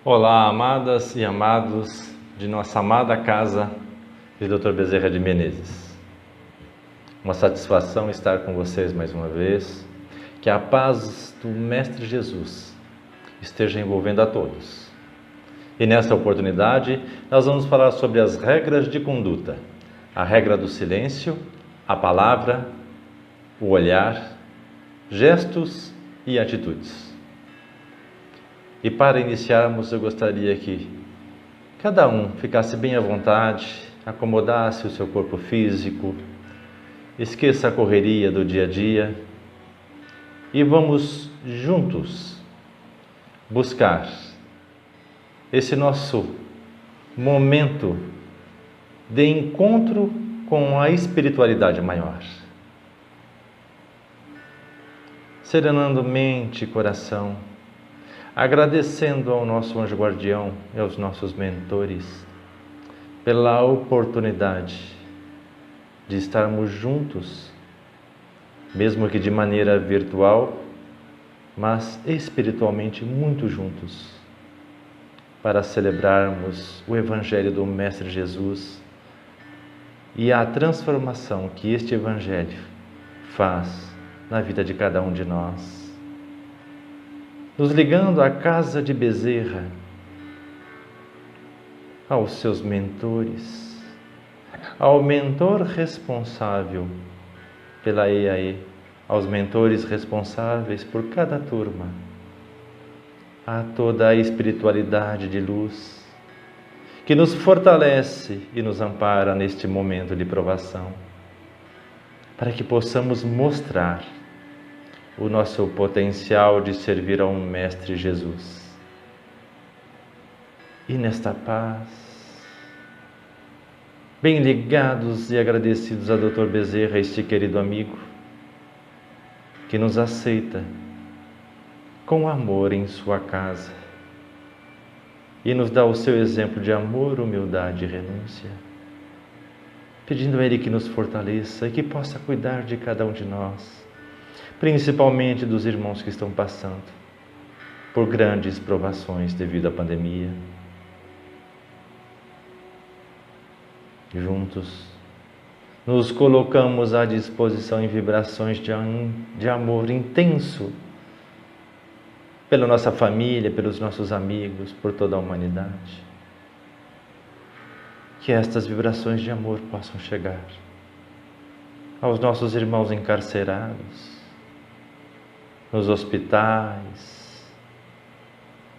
Olá, amadas e amados de nossa amada casa de Dr. Bezerra de Menezes. Uma satisfação estar com vocês mais uma vez. Que a paz do Mestre Jesus esteja envolvendo a todos. E nesta oportunidade, nós vamos falar sobre as regras de conduta. A regra do silêncio, a palavra, o olhar, gestos e atitudes. E para iniciarmos, eu gostaria que cada um ficasse bem à vontade, acomodasse o seu corpo físico, esqueça a correria do dia a dia e vamos juntos buscar esse nosso momento de encontro com a espiritualidade maior. Serenando mente e coração, agradecendo ao nosso anjo guardião e aos nossos mentores pela oportunidade de estarmos juntos, mesmo que de maneira virtual, mas espiritualmente muito juntos, para celebrarmos o Evangelho do Mestre Jesus e a transformação que este Evangelho faz na vida de cada um de nós. Nos ligando à casa de Bezerra, aos seus mentores, ao mentor responsável pela EAE, aos mentores responsáveis por cada turma, a toda a espiritualidade de luz que nos fortalece e nos ampara neste momento de provação, para que possamos mostrar o nosso potencial de servir ao Mestre Jesus. E nesta paz, bem ligados e agradecidos a Dr. Bezerra, este querido amigo, que nos aceita com amor em sua casa e nos dá o seu exemplo de amor, humildade e renúncia, pedindo a Ele que nos fortaleça e que possa cuidar de cada um de nós, principalmente dos irmãos que estão passando por grandes provações devido à pandemia. Juntos, nos colocamos à disposição em vibrações de amor intenso pela nossa família, pelos nossos amigos, por toda a humanidade. Que estas vibrações de amor possam chegar aos nossos irmãos encarcerados, nos hospitais,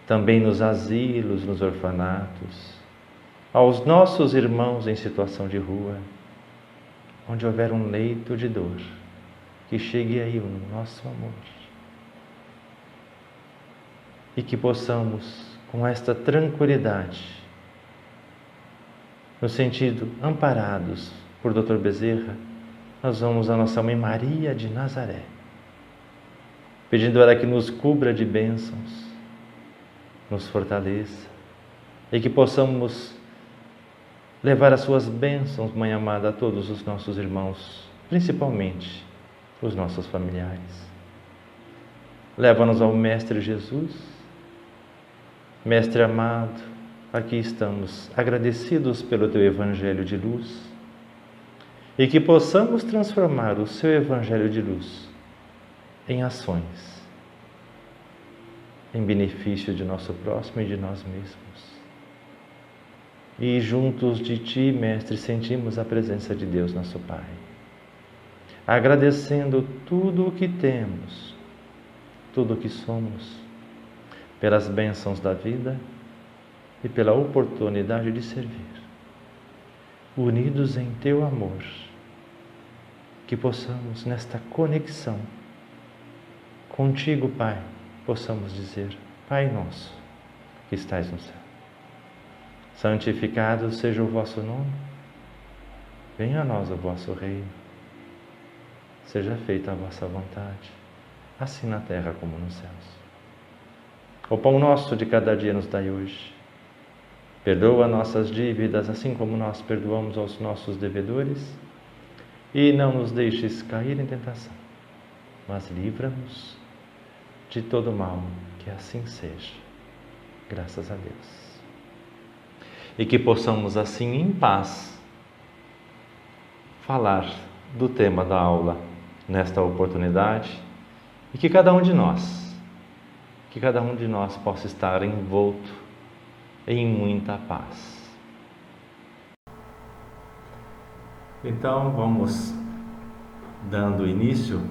também nos asilos, nos orfanatos, aos nossos irmãos em situação de rua, onde houver um leito de dor, que chegue aí o nosso amor. E que possamos, com esta tranquilidade, no sentido amparados por Dr. Bezerra, nós vamos à nossa Mãe Maria de Nazaré, pedindo a ela que nos cubra de bênçãos, nos fortaleça e que possamos levar as suas bênçãos, Mãe amada, a todos os nossos irmãos, principalmente os nossos familiares. Leva-nos ao Mestre Jesus. Mestre amado, aqui estamos agradecidos pelo Teu Evangelho de luz e que possamos transformar o Seu Evangelho de luz em ações, em benefício de nosso próximo e de nós mesmos. E juntos de Ti, Mestre, sentimos a presença de Deus, nosso Pai, agradecendo tudo o que temos, tudo o que somos, pelas bênçãos da vida e pela oportunidade de servir, unidos em Teu amor, que possamos, nesta conexão contigo, Pai, possamos dizer: Pai nosso, que estais no céu, santificado seja o vosso nome, venha a nós o vosso reino, seja feita a vossa vontade, assim na terra como nos céus. O pão nosso de cada dia nos dai hoje. Perdoa nossas dívidas, assim como nós perdoamos aos nossos devedores, e não nos deixes cair em tentação, mas livra-nos de todo mal, que assim seja. Graças a Deus. E que possamos assim, em paz, falar do tema da aula nesta oportunidade e que cada um de nós possa estar envolto em muita paz. Então, vamos dando início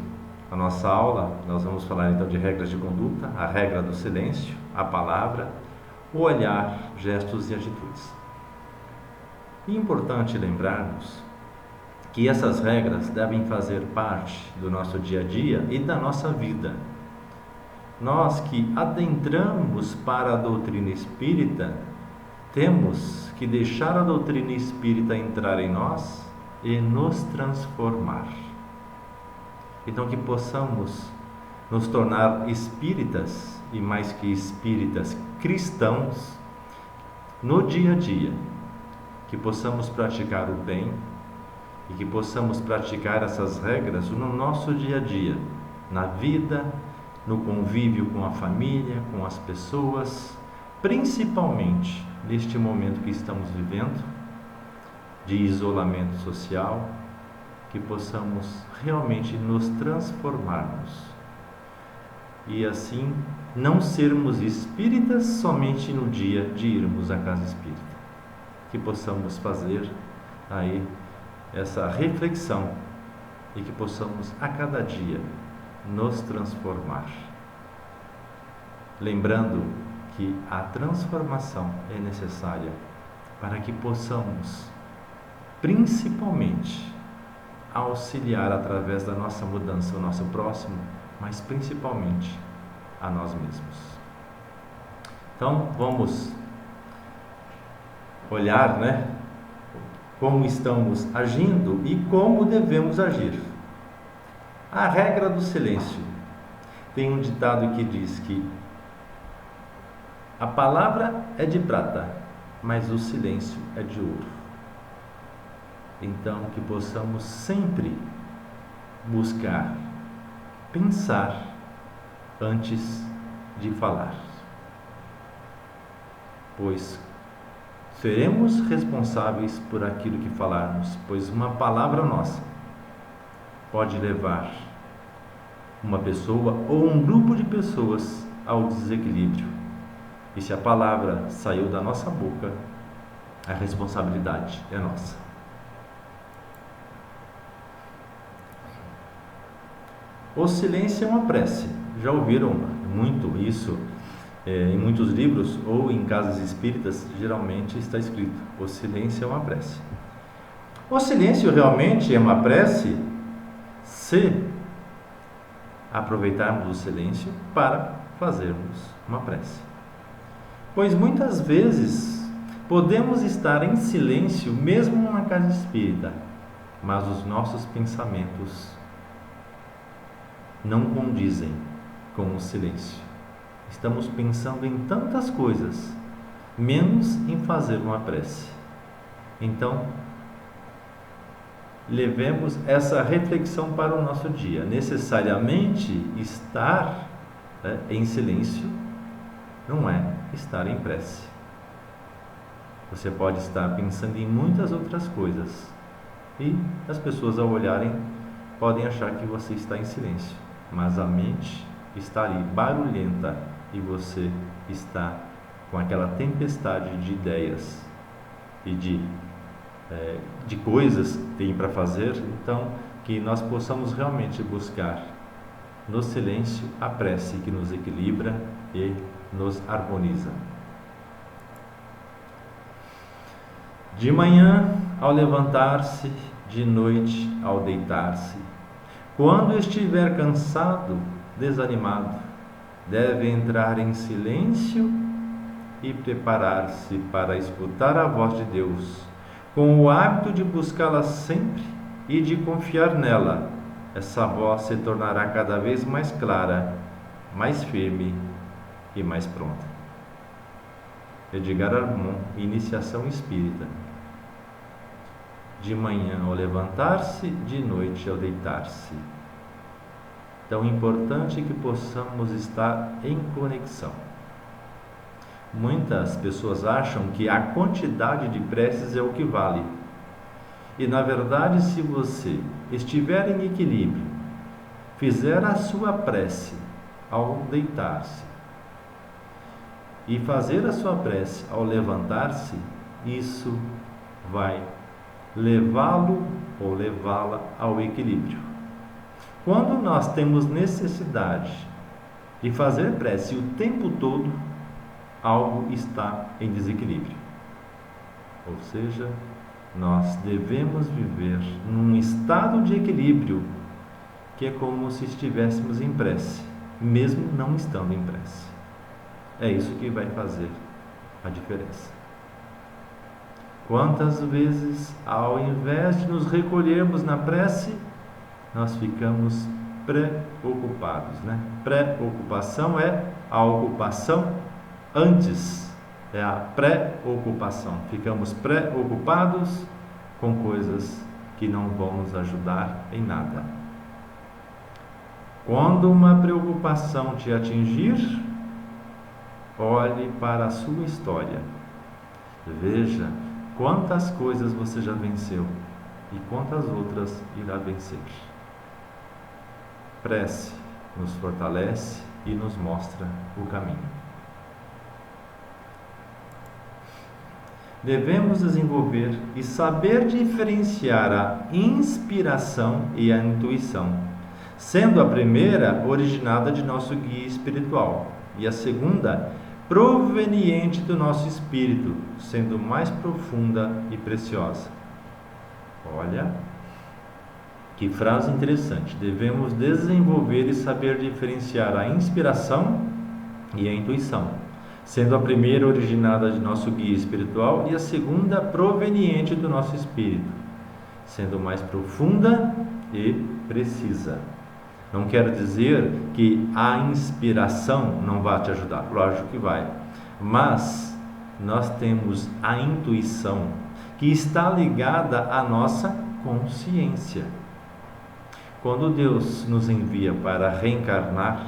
à nossa aula. Nós vamos falar então de regras de conduta, a regra do silêncio, a palavra, o olhar, gestos e atitudes. E é importante lembrarmos que essas regras devem fazer parte do nosso dia a dia e da nossa vida. Nós que adentramos para a doutrina espírita, temos que deixar a doutrina espírita entrar em nós e nos transformar. Então, que possamos nos tornar espíritas, e mais que espíritas, cristãos, no dia a dia. Que possamos praticar o bem e que possamos praticar essas regras no nosso dia a dia, na vida, no convívio com a família, com as pessoas, principalmente neste momento que estamos vivendo, de isolamento social, que possamos realmente nos transformarmos e assim não sermos espíritas somente no dia de irmos à casa espírita. Que possamos fazer aí essa reflexão e que possamos a cada dia nos transformar. Lembrando que a transformação é necessária para que possamos, principalmente, auxiliar através da nossa mudança o nosso próximo, mas principalmente a nós mesmos. Então, vamos olhar, como estamos agindo e como devemos agir. A regra do silêncio. Tem um ditado que diz que a palavra é de prata, mas o silêncio é de ouro. Então, que possamos sempre buscar pensar antes de falar, pois seremos responsáveis por aquilo que falarmos, pois uma palavra nossa pode levar uma pessoa ou um grupo de pessoas ao desequilíbrio. E se a palavra saiu da nossa boca, a responsabilidade é nossa. O silêncio é uma prece. Já ouviram muito isso em muitos livros ou em casas espíritas? Geralmente está escrito: o silêncio é uma prece. O silêncio realmente é uma prece se aproveitarmos o silêncio para fazermos uma prece. Pois muitas vezes podemos estar em silêncio mesmo numa casa espírita, mas os nossos pensamentos não condizem com o silêncio. Estamos pensando em tantas coisas, menos em fazer uma prece. Então, levemos essa reflexão para o nosso dia. Necessariamente estar em silêncio não é estar em prece. Você pode estar pensando em muitas outras coisas e as pessoas, ao olharem, podem achar que você está em silêncio, mas a mente está ali barulhenta e você está com aquela tempestade de ideias e de coisas que tem para fazer. Então, que nós possamos realmente buscar no silêncio a prece que nos equilibra e nos harmoniza. De manhã ao levantar-se, de noite ao deitar-se, quando estiver cansado, desanimado, deve entrar em silêncio e preparar-se para escutar a voz de Deus, com o hábito de buscá-la sempre e de confiar nela. Essa voz se tornará cada vez mais clara, mais firme e mais pronta. Edgar Armand, Iniciação Espírita. De manhã ao levantar-se, de noite ao deitar-se. Tão importante que possamos estar em conexão. Muitas pessoas acham que a quantidade de preces é o que vale. E na verdade, se você estiver em equilíbrio, fizer a sua prece ao deitar-se e fazer a sua prece ao levantar-se, isso vai levá-lo ou levá-la ao equilíbrio. Quando nós temos necessidade de fazer prece o tempo todo, algo está em desequilíbrio. Ou seja, nós devemos viver num estado de equilíbrio, que é como se estivéssemos em prece, mesmo não estando em prece. É isso que vai fazer a diferença. Quantas vezes, ao invés de nos recolhermos na prece, nós ficamos preocupados, né? Preocupação é a ocupação antes, é a pré-ocupação. Ficamos preocupados com coisas que não vão nos ajudar em nada. Quando uma preocupação te atingir, olhe para a sua história. Veja quantas coisas você já venceu e quantas outras irá vencer. Prece nos fortalece e nos mostra o caminho. Devemos desenvolver e saber diferenciar a inspiração e a intuição, sendo a primeira originada de nosso guia espiritual e a segunda proveniente do nosso espírito, sendo mais profunda e preciosa. Olha, que frase interessante. Devemos desenvolver e saber diferenciar a inspiração e a intuição, sendo a primeira originada de nosso guia espiritual e a segunda proveniente do nosso espírito, sendo mais profunda e precisa. Não quero dizer que a inspiração não vai te ajudar, lógico que vai, mas nós temos a intuição que está ligada à nossa consciência. Quando Deus nos envia para reencarnar,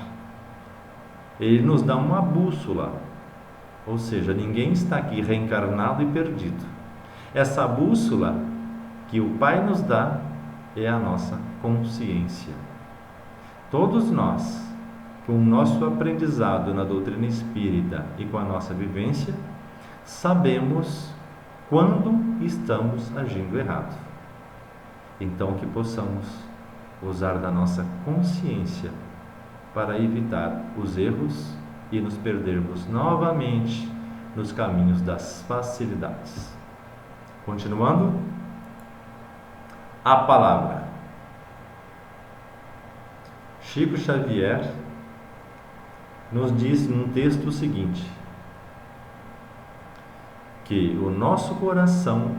Ele nos dá uma bússola, ou seja, ninguém está aqui reencarnado e perdido. Essa bússola que o Pai nos dá é a nossa consciência. Todos nós, com o nosso aprendizado na doutrina espírita e com a nossa vivência, sabemos quando estamos agindo errado. Então, que possamos usar da nossa consciência para evitar os erros e nos perdermos novamente nos caminhos das facilidades. Continuando, a palavra. Chico Xavier nos diz num texto o seguinte, que o nosso coração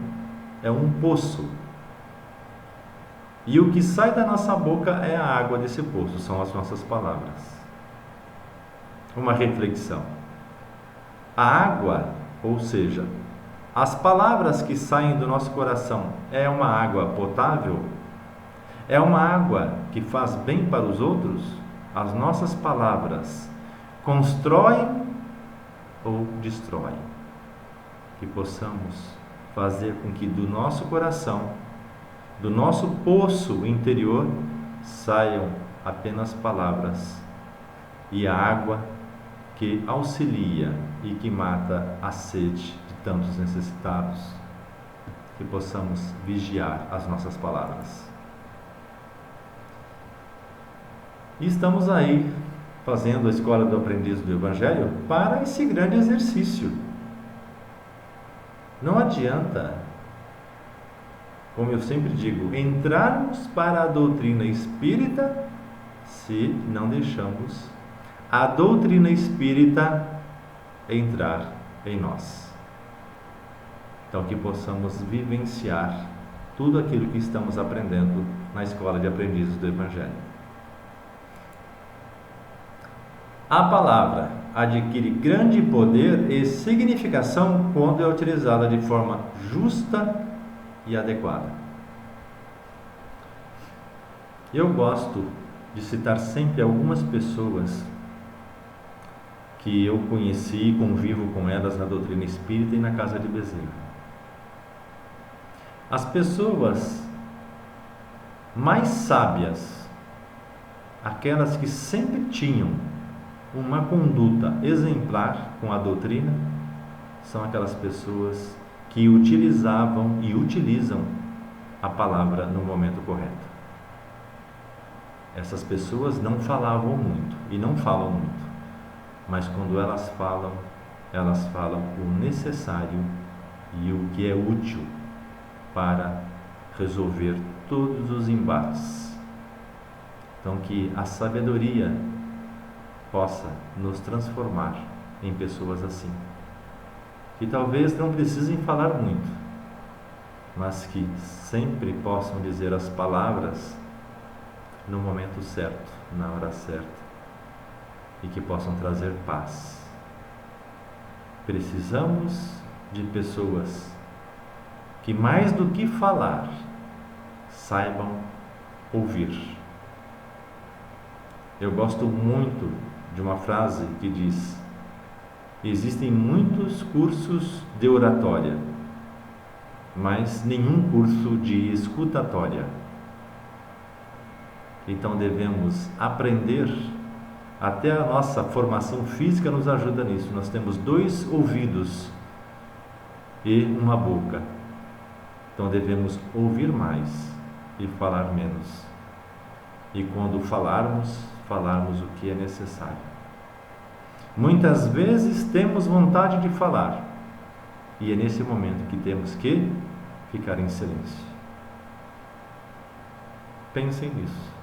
é um poço e o que sai da nossa boca é a água desse poço, são as nossas palavras. Uma reflexão. A água, ou seja, as palavras que saem do nosso coração, é uma água potável? É uma água que faz bem para os outros? As nossas palavras constroem ou destroem? Que possamos fazer com que do nosso coração, do nosso poço interior, saiam apenas palavras e a água que auxilia e que mata a sede de tantos necessitados. Que possamos vigiar as nossas palavras. E estamos aí fazendo a Escola do Aprendiz do Evangelho para esse grande exercício. Não adianta, como eu sempre digo, entrarmos para a doutrina espírita se não deixamos a doutrina espírita entrar em nós. Então, que possamos vivenciar tudo aquilo que estamos aprendendo na Escola de Aprendizes do Evangelho. A palavra adquire grande poder e significação quando é utilizada de forma justa e adequada. Eu gosto de citar sempre algumas pessoas que eu conheci e convivo com elas na doutrina espírita e na casa de Bezerra. As pessoas mais sábias, aquelas que sempre tinham uma conduta exemplar com a doutrina, são aquelas pessoas que utilizavam e utilizam a palavra no momento correto. Essas pessoas não falavam muito e não falam muito, mas quando elas falam o necessário e o que é útil para resolver todos os embates. Então, que a sabedoria possa nos transformar em pessoas assim, que talvez não precisem falar muito, mas que sempre possam dizer as palavras no momento certo, na hora certa, e que possam trazer paz. Precisamos de pessoas que, mais do que falar, saibam ouvir. Eu gosto muito de uma frase que diz: existem muitos cursos de oratória, mas nenhum curso de escutatória. Então devemos aprender, até a nossa formação física nos ajuda nisso. Nós temos 2 ouvidos e uma boca. Então devemos ouvir mais e falar menos. E quando falarmos o que é necessário. Muitas vezes temos vontade de falar, e é nesse momento que temos que ficar em silêncio. Pensem nisso.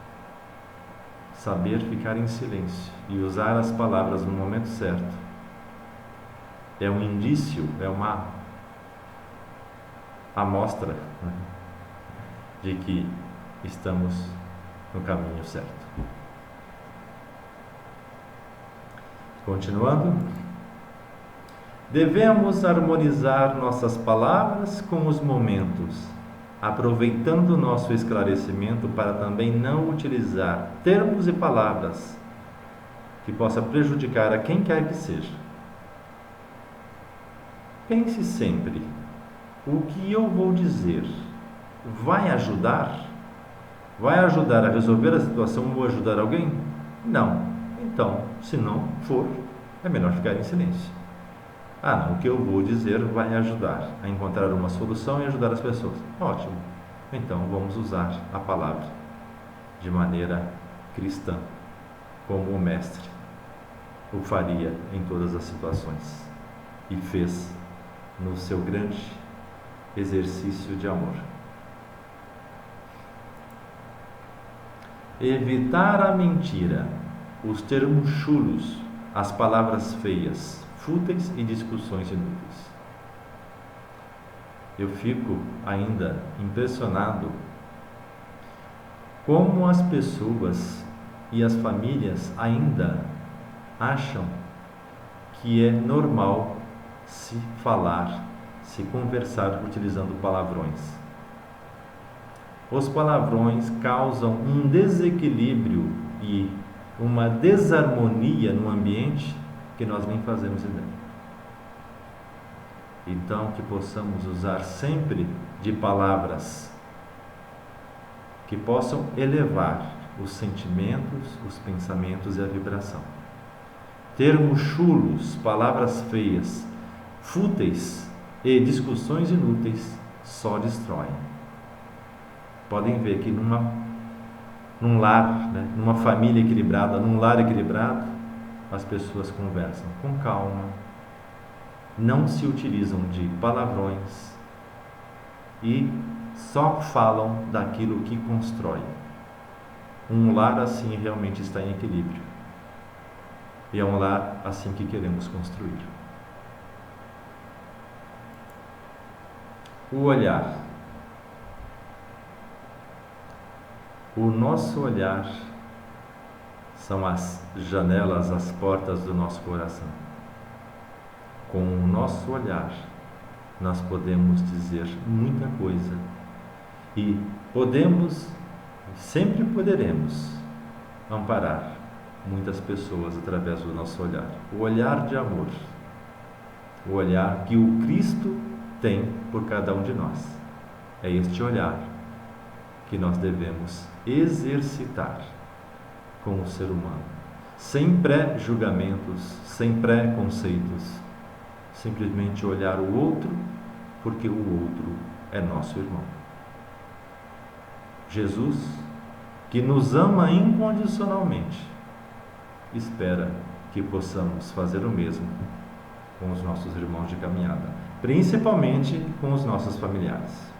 Saber ficar em silêncio e usar as palavras no momento certo é um indício, é uma amostra, né, de que estamos no caminho certo. Continuando, devemos harmonizar nossas palavras com os momentos, aproveitando nosso esclarecimento para também não utilizar termos e palavras que possa prejudicar a quem quer que seja. Pense sempre: o que eu vou dizer vai ajudar? Vai ajudar a resolver a situação ou ajudar alguém? Não. Então, se não for, é melhor ficar em silêncio. Não, o que eu vou dizer vai ajudar a encontrar uma solução e ajudar as pessoas. Ótimo. Então, vamos usar a palavra de maneira cristã, como o Mestre o faria em todas as situações e fez no seu grande exercício de amor. Evitar a mentira, os termos chulos, as palavras feias, fúteis e discussões inúteis. Eu fico ainda impressionado como as pessoas e as famílias ainda acham que é normal se falar, se conversar utilizando palavrões. Os palavrões causam um desequilíbrio e uma desarmonia no ambiente que nós nem fazemos ideia. Então, que possamos usar sempre de palavras que possam elevar os sentimentos, os pensamentos e a vibração. Termos chulos, palavras feias, fúteis e discussões inúteis só destroem. Podem ver que num lar, né, numa família equilibrada, num lar equilibrado, as pessoas conversam com calma, não se utilizam de palavrões e só falam daquilo que constrói. Um lar assim realmente está em equilíbrio. E é um lar assim que queremos construir. O olhar. O nosso olhar são as janelas, as portas do nosso coração. Com o nosso olhar, nós podemos dizer muita coisa e podemos, sempre poderemos, amparar muitas pessoas através do nosso olhar. O olhar de amor, o olhar que o Cristo tem por cada um de nós. É este olhar que nós devemos exercitar com o ser humano, sem pré-julgamentos, sem pré-conceitos, simplesmente olhar o outro porque o outro é nosso irmão. Jesus, que nos ama incondicionalmente, espera que possamos fazer o mesmo com os nossos irmãos de caminhada, principalmente com os nossos familiares.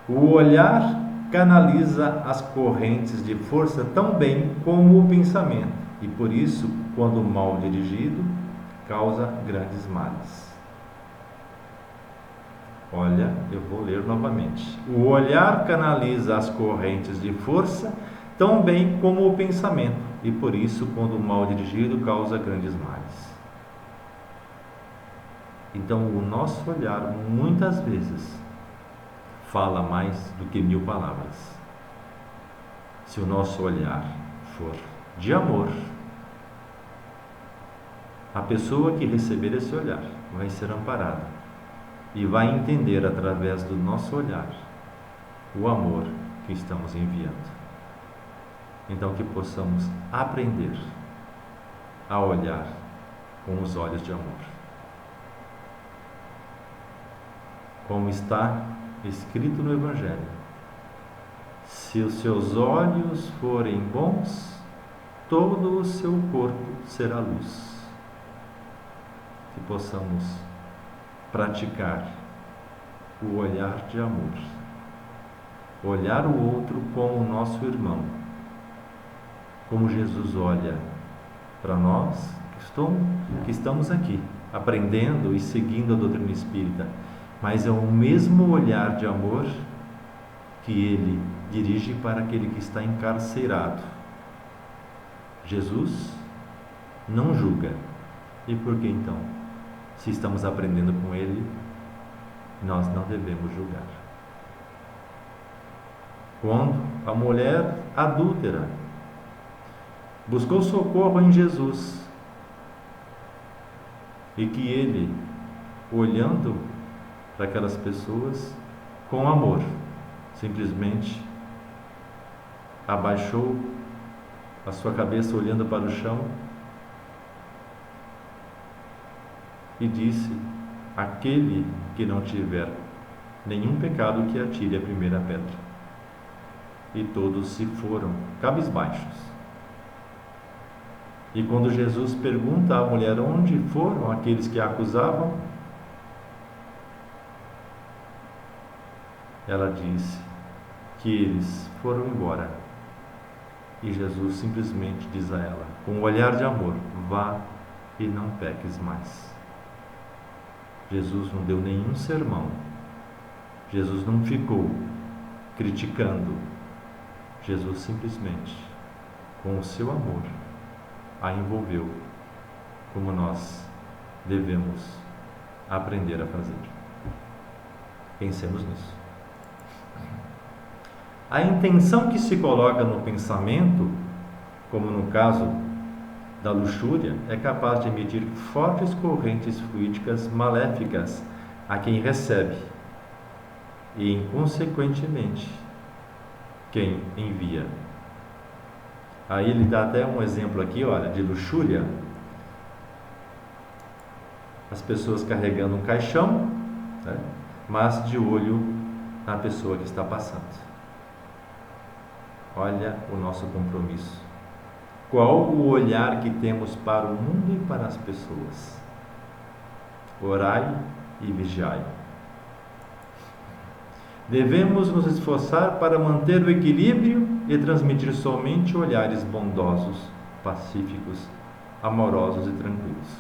O olhar canaliza as correntes de força tão bem como o pensamento, e por isso, quando mal dirigido, causa grandes males. Olha, eu vou ler novamente. O olhar canaliza as correntes de força tão bem como o pensamento, e por isso, quando mal dirigido, causa grandes males. Então, o nosso olhar, muitas vezes, fala mais do que 1000 palavras. Se o nosso olhar for de amor, a pessoa que receber esse olhar vai ser amparada e vai entender através do nosso olhar o amor que estamos enviando. Então, que possamos aprender a olhar com os olhos de amor. Como está escrito no Evangelho: se os seus olhos forem bons, todo o seu corpo será luz. Que possamos praticar o olhar de amor, olhar o outro como nosso irmão, como Jesus olha para nós que estamos aqui aprendendo e seguindo a doutrina espírita, mas é o mesmo olhar de amor que ele dirige para aquele que está encarcerado. Jesus não julga. E por que então? Se estamos aprendendo com ele, nós não devemos julgar. Quando a mulher adúltera buscou socorro em Jesus, e que ele, olhando para aquelas pessoas com amor, simplesmente abaixou a sua cabeça olhando para o chão e disse: aquele que não tiver nenhum pecado, que atire a primeira pedra. E todos se foram cabisbaixos. E quando Jesus pergunta à mulher onde foram aqueles que a acusavam, ela disse que eles foram embora. E Jesus simplesmente diz a ela, com um olhar de amor: vá e não peques mais. Jesus não deu nenhum sermão. Jesus não ficou criticando. Jesus simplesmente, com o seu amor, a envolveu, como nós devemos aprender a fazer. Pensemos nisso. A intenção que se coloca no pensamento, como no caso da luxúria, é capaz de emitir fortes correntes fluídicas maléficas a quem recebe e, inconsequentemente, quem envia. Aí ele dá até um exemplo aqui, olha, de luxúria. As pessoas carregando um caixão, né, mas de olho na pessoa que está passando. Olha o nosso compromisso. Qual o olhar que temos para o mundo e para as pessoas? Orai e vigiai. Devemos nos esforçar para manter o equilíbrio e transmitir somente olhares bondosos, pacíficos, amorosos e tranquilos.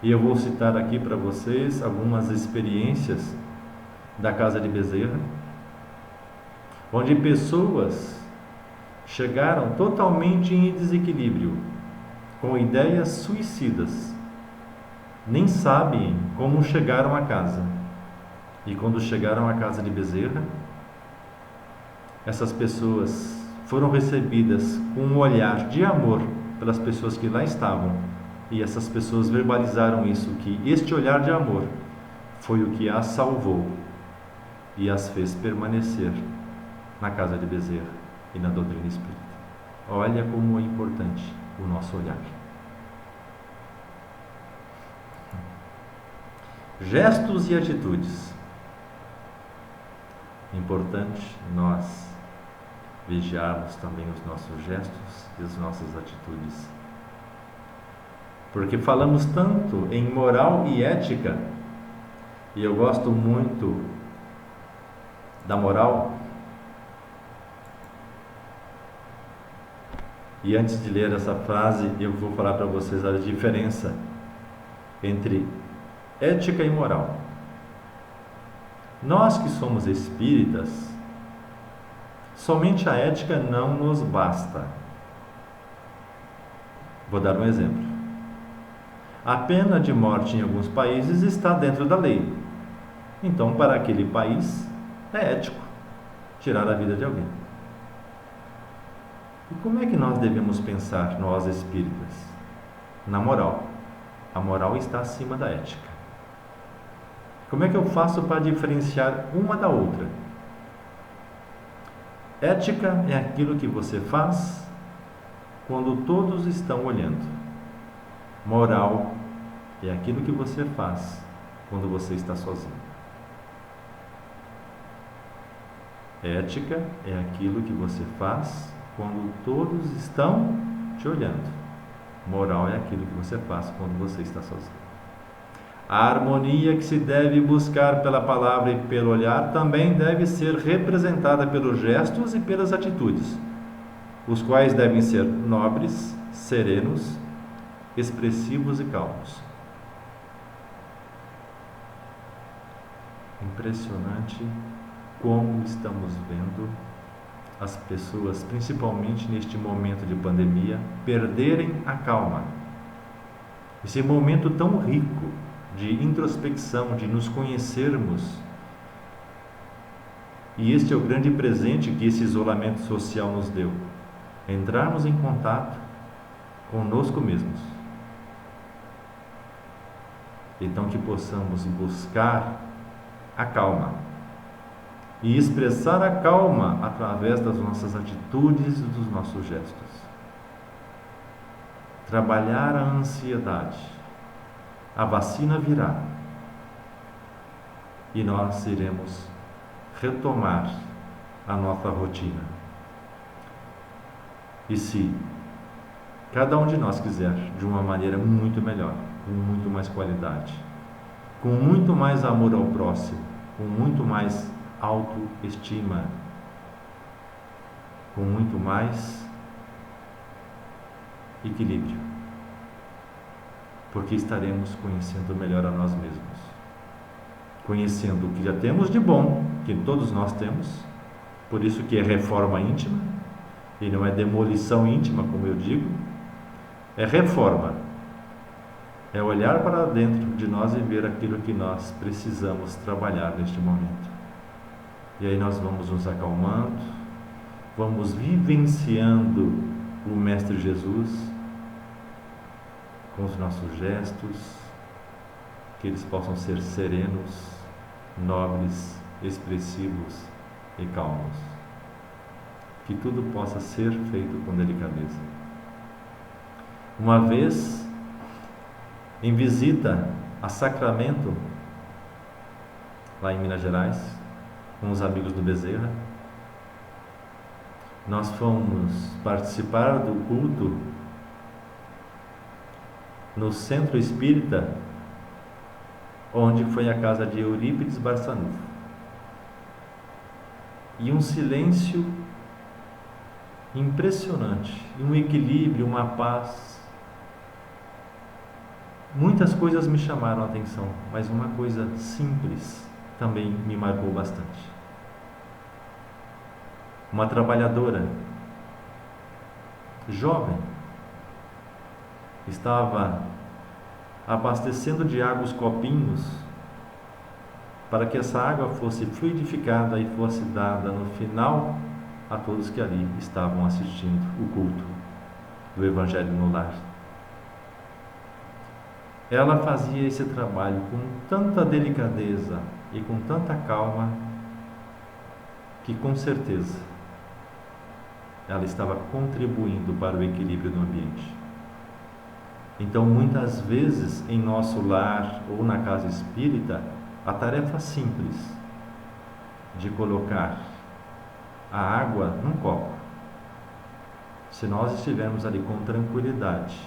E eu vou citar aqui para vocês algumas experiências da Casa de Bezerra, onde pessoas chegaram totalmente em desequilíbrio, com ideias suicidas, nem sabem como chegaram a casa. E quando chegaram à Casa de Bezerra, essas pessoas foram recebidas com um olhar de amor pelas pessoas que lá estavam, e essas pessoas verbalizaram isso, que este olhar de amor foi o que as salvou e as fez permanecer na casa de Bezerra e na doutrina espírita. Olha como é importante o nosso olhar. Gestos e atitudes. Importante nós vigiarmos também os nossos gestos e as nossas atitudes. Porque falamos tanto em moral e ética, e eu gosto muito da moral. E antes de ler essa frase, eu vou falar para vocês a diferença entre ética e moral. Nós que somos espíritas, somente a ética não nos basta. Vou dar um exemplo. A pena de morte em alguns países está dentro da lei. Então, para aquele país, é ético tirar a vida de alguém. E como é que nós devemos pensar, nós espíritas? Na moral. A moral está acima da ética. Como é que eu faço para diferenciar uma da outra? Ética é aquilo que você faz quando todos estão olhando. Moral é aquilo que você faz quando você está sozinho. Ética é aquilo que você faz quando todos estão te olhando. Moral é aquilo que você faz quando você está sozinho. A harmonia que se deve buscar pela palavra e pelo olhar também deve ser representada pelos gestos e pelas atitudes, os quais devem ser nobres, serenos, expressivos e calmos. Impressionante como estamos vendo as pessoas, principalmente neste momento de pandemia, perderem a calma. Esse momento tão rico de introspecção, de nos conhecermos. E este é o grande presente que esse isolamento social nos deu. Entrarmos em contato conosco mesmos. Então que possamos buscar a calma e expressar a calma através das nossas atitudes e dos nossos gestos. Trabalhar a ansiedade. A vacina virá e nós iremos retomar a nossa rotina. E se cada um de nós quiser de uma maneira muito melhor, com muito mais qualidade, com muito mais amor ao próximo, com muito mais autoestima, com muito mais equilíbrio, porque estaremos conhecendo melhor a nós mesmos, conhecendo o que já temos de bom, que todos nós temos, por isso que é reforma íntima, e não é demolição íntima, como eu digo, é reforma, é olhar para dentro de nós e ver aquilo que nós precisamos trabalhar neste momento. E aí nós vamos nos acalmando, vamos vivenciando o Mestre Jesus com os nossos gestos, que eles possam ser serenos, nobres, expressivos e calmos. Que tudo possa ser feito com delicadeza. Uma vez, em visita a Sacramento, lá em Minas Gerais, com os amigos do Bezerra, nós fomos participar do culto no Centro Espírita, onde foi a casa de Eurípides Barçanufo. E um silêncio impressionante, um equilíbrio, uma paz. Muitas coisas me chamaram a atenção, mas uma coisa simples também me marcou bastante. Uma trabalhadora jovem estava abastecendo de água os copinhos para que essa água fosse fluidificada e fosse dada no final a todos que ali estavam assistindo o culto do Evangelho no Lar. Ela fazia esse trabalho com tanta delicadeza e com tanta calma que, com certeza, ela estava contribuindo para o equilíbrio do ambiente. Então, muitas vezes, em nosso lar ou na casa espírita, a tarefa simples de colocar a água num copo, se nós estivermos ali com tranquilidade,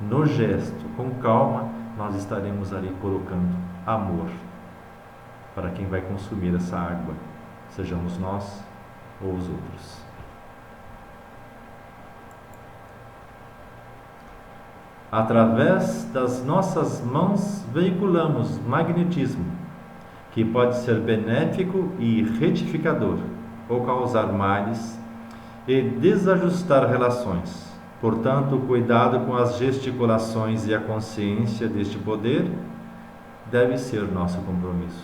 no gesto, com calma, nós estaremos ali colocando amor para quem vai consumir essa água, sejamos nós ou os outros. Através das nossas mãos veiculamos magnetismo, que pode ser benéfico e retificador, ou causar males e desajustar relações. Portanto, cuidado com as gesticulações e a consciência deste poder deve ser nosso compromisso.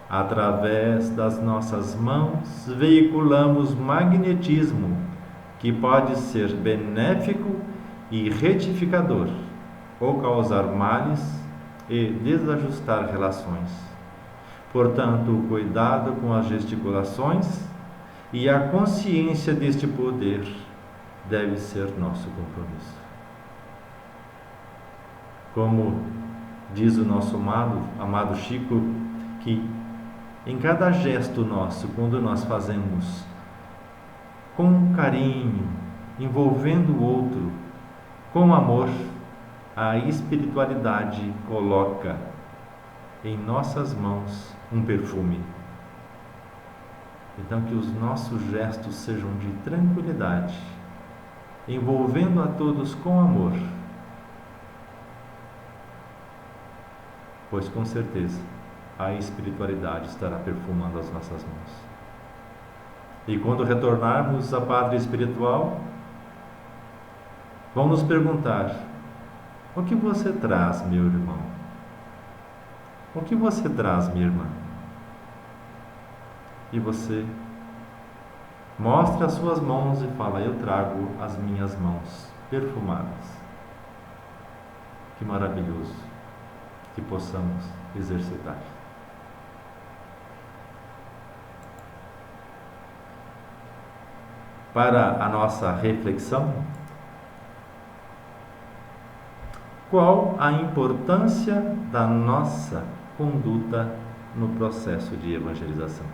Através das nossas mãos veiculamos magnetismo, que pode ser benéfico e retificador, ou causar males e desajustar relações. Portanto, cuidado com as gesticulações e a consciência deste poder deve ser nosso compromisso. Como diz o nosso amado Chico, que em cada gesto nosso, quando nós fazemos com carinho, envolvendo o outro, com amor, a espiritualidade coloca em nossas mãos um perfume. Então, que os nossos gestos sejam de tranquilidade, envolvendo a todos com amor, pois com certeza a espiritualidade estará perfumando as nossas mãos. E quando retornarmos à pátria espiritual, vamos nos perguntar: o que você traz, meu irmão? O que você traz, minha irmã? E você mostra as suas mãos e fala: eu trago as minhas mãos perfumadas. Que maravilhoso que possamos exercitar. Para a nossa reflexão, qual a importância da nossa conduta no processo de evangelização?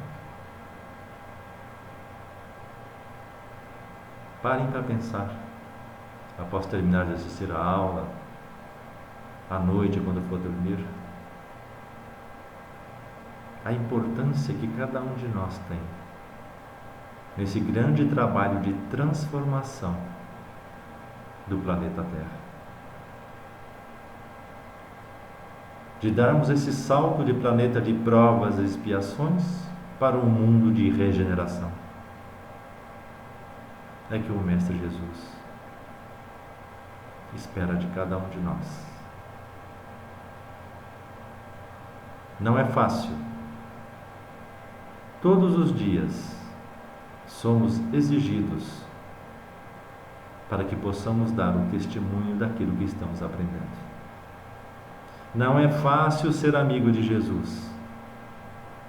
Parem para pensar, após terminar de assistir a aula, à noite, quando for dormir, a importância que cada um de nós tem nesse grande trabalho de transformação do planeta Terra. De darmos esse salto de planeta de provas e expiações para um mundo de regeneração. É que o Mestre Jesus espera de cada um de nós. Não é fácil. Todos os dias somos exigidos para que possamos dar o testemunho daquilo que estamos aprendendo. Não é fácil ser amigo de Jesus,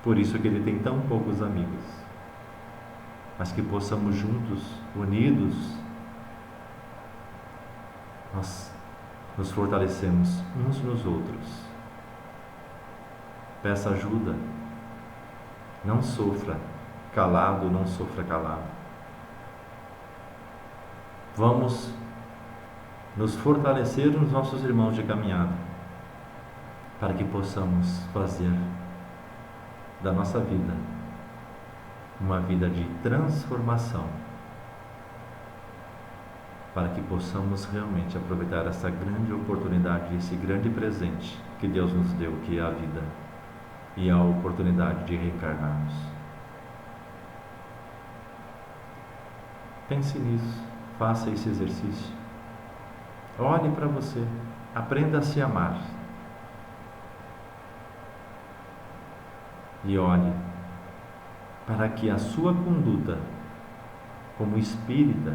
por isso que ele tem tão poucos amigos, mas que possamos juntos, unidos, nós nos fortalecemos uns nos outros. Peça ajuda, não sofra calado, não sofra calado. Vamos nos fortalecer nos nossos irmãos de caminhada, para que possamos fazer da nossa vida uma vida de transformação, para que possamos realmente aproveitar essa grande oportunidade, esse grande presente que Deus nos deu, que é a vida e a oportunidade de reencarnarmos. Pense nisso, faça esse exercício. Olhe para você, aprenda a se amar. E olhe para que a sua conduta como espírita,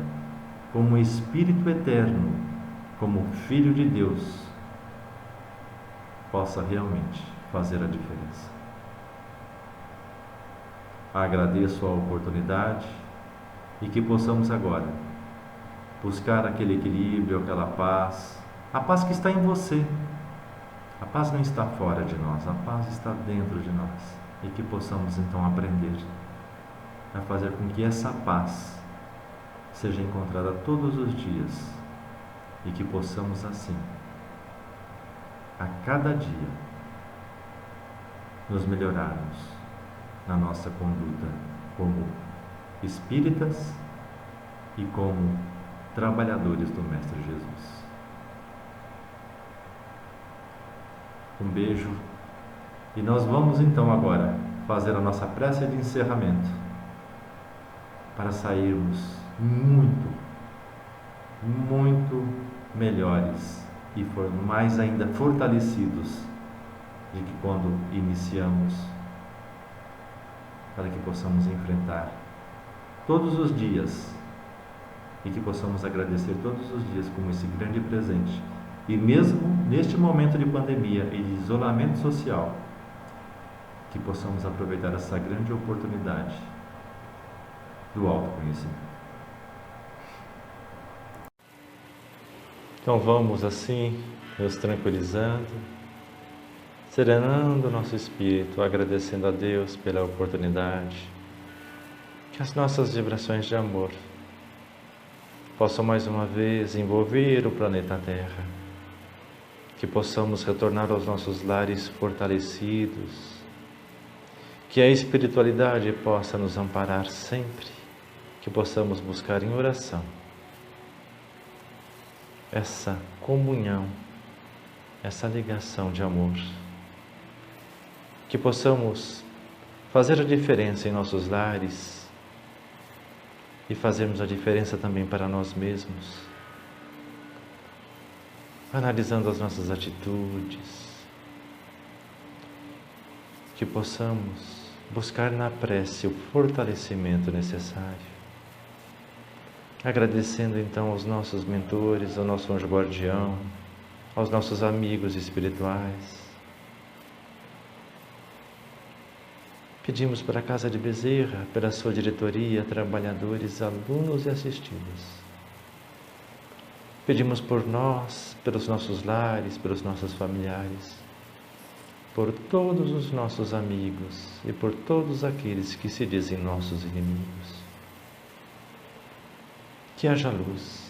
como espírito eterno, como filho de Deus, possa realmente fazer a diferença. Agradeço a oportunidade e que possamos agora buscar aquele equilíbrio, aquela paz, a paz que está em você. A paz não está fora de nós, a paz está dentro de nós. E que possamos então aprender a fazer com que essa paz seja encontrada todos os dias e que possamos assim, a cada dia, nos melhorarmos na nossa conduta como espíritas e como trabalhadores do Mestre Jesus. Um beijo e nós vamos então agora fazer a nossa prece de encerramento para sairmos muito melhores e mais ainda fortalecidos de que quando iniciamos, para que possamos enfrentar todos os dias e que possamos agradecer todos os dias como esse grande presente. E mesmo neste momento de pandemia e de isolamento social, que possamos aproveitar essa grande oportunidade do autoconhecimento. Então vamos assim, nos tranquilizando, serenando o nosso espírito, agradecendo a Deus pela oportunidade, que as nossas vibrações de amor possam mais uma vez envolver o planeta Terra, que possamos retornar aos nossos lares fortalecidos, que a espiritualidade possa nos amparar sempre, que possamos buscar em oração essa comunhão, essa ligação de amor, que possamos fazer a diferença em nossos lares e fazermos a diferença também para nós mesmos, analisando as nossas atitudes, que possamos buscar na prece o fortalecimento necessário, agradecendo então aos nossos mentores, ao nosso anjo guardião, aos nossos amigos espirituais. Pedimos para a Casa de Bezerra, pela sua diretoria, trabalhadores, alunos e assistidos. Pedimos por nós, pelos nossos lares, pelos nossos familiares, por todos os nossos amigos e por todos aqueles que se dizem nossos inimigos. Que haja luz,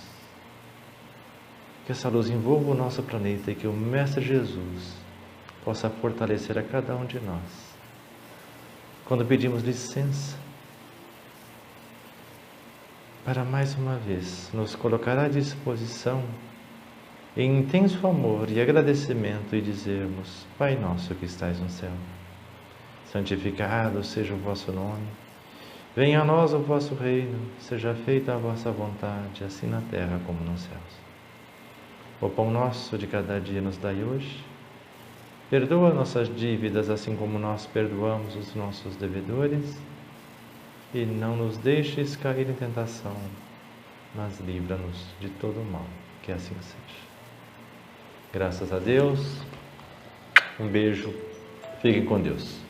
que essa luz envolva o nosso planeta e que o Mestre Jesus possa fortalecer a cada um de nós. Quando pedimos licença para mais uma vez nos colocar à disposição em intenso amor e agradecimento e dizermos: Pai nosso que estais no céu, santificado seja o vosso nome, venha a nós o vosso reino, seja feita a vossa vontade, assim na terra como nos céus. O pão nosso de cada dia nos dai hoje. Perdoa nossas dívidas, assim como nós perdoamos os nossos devedores. E não nos deixes cair em tentação, mas livra-nos de todo o mal. Que assim seja. Graças a Deus. Um beijo. Fiquem com Deus.